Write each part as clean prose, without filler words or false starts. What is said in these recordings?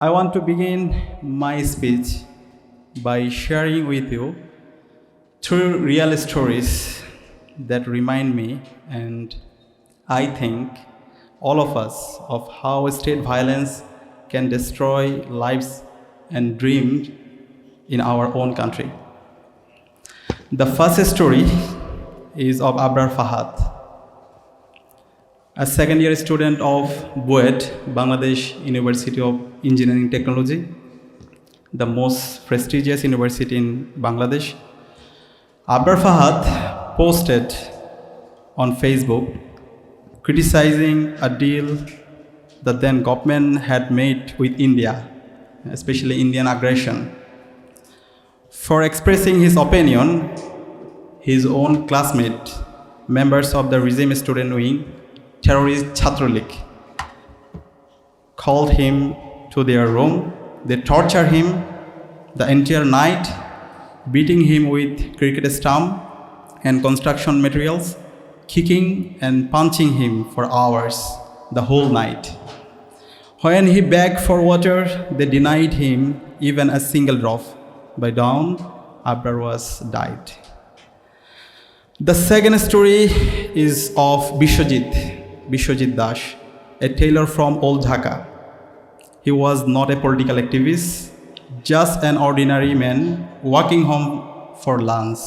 I want to begin my speech by sharing with you two real stories that remind me and I think all of us of how state violence can destroy lives and dreams in our own country. The first story is of Abrar Fahad, a second-year student of BUET, Bangladesh University of Engineering Technology, the most prestigious university in Bangladesh. Abrar Fahad posted on Facebook criticizing a deal the then government had made with India, especially Indian aggression. For expressing his opinion, his own classmates, members of the regime student wing, terrorist Chhatra League, called him to their room. They tortured him the entire night, beating him with cricket stump and construction materials, kicking and punching him for hours, the whole night. When he begged for water, they denied him even a single drop. By dawn, Abrar was died. The second story is of Bishwajit Dash, a tailor from Old Dhaka. He was not a political activist, just an ordinary man walking home for lunch.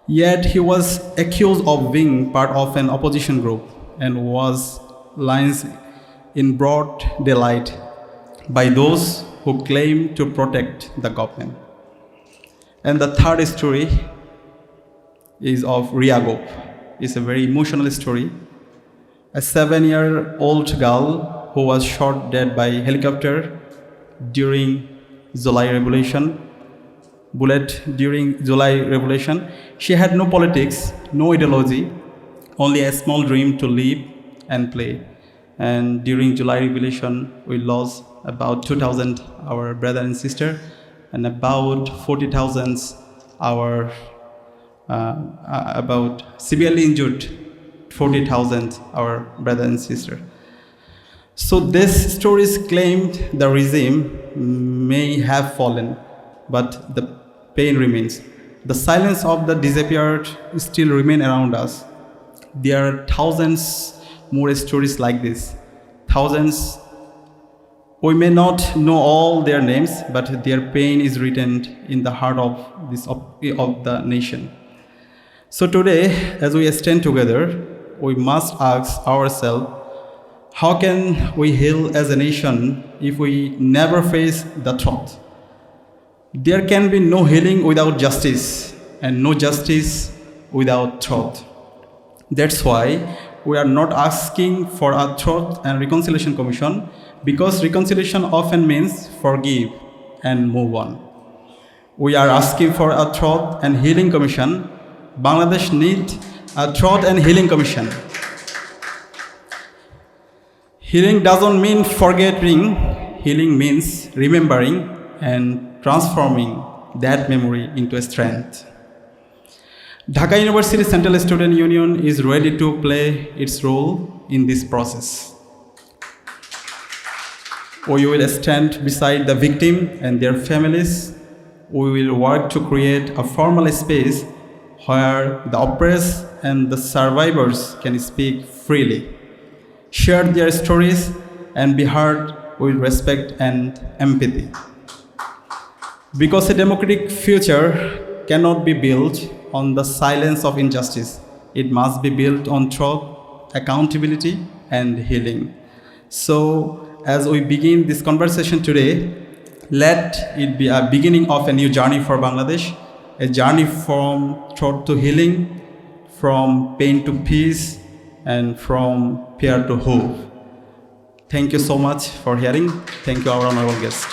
Yet he was accused of being part of an opposition group and was lynched in broad daylight by those who claim to protect the government. And the third story is of Ria Gop. It's a very emotional story. A 7-year-old girl who was shot dead by helicopter during July Revolution. She had no politics, no ideology, only a small dream to live and play. And during July Revolution, we lost about 2,000 our brother and sister, and about 40,000 our about severely injured 40,000 our brother and sister. So these stories claimed the regime may have fallen, but the pain remains. The silence of the disappeared still remain around us. There are thousands more stories like this. Thousands. We may not know all their names, but their pain is written in the heart of the nation. So today, as we stand together, we must ask ourselves, how can we heal as a nation if we never face the truth? There can be no healing without justice, and no justice without truth. That's why we are not asking for a Truth and Reconciliation Commission, because reconciliation often means forgive and move on. We are asking for a Truth and Healing Commission. Bangladesh needs a Truth and Healing Commission. Healing doesn't mean forgetting. Healing means remembering and transforming that memory into strength. Dhaka University Central Student Union is ready to play its role in this process. We will stand beside the victim and their families. We will work to create a formal space where the oppressed and the survivors can speak freely, share their stories, and be heard with respect and empathy. Because a democratic future cannot be built on the silence of injustice. It must be built on truth, accountability, and healing. So, as we begin this conversation today, let it be a beginning of a new journey for Bangladesh, a journey from truth to healing, from pain to peace, and from fear to hope. Thank you so much for hearing. Thank you, our honorable guest.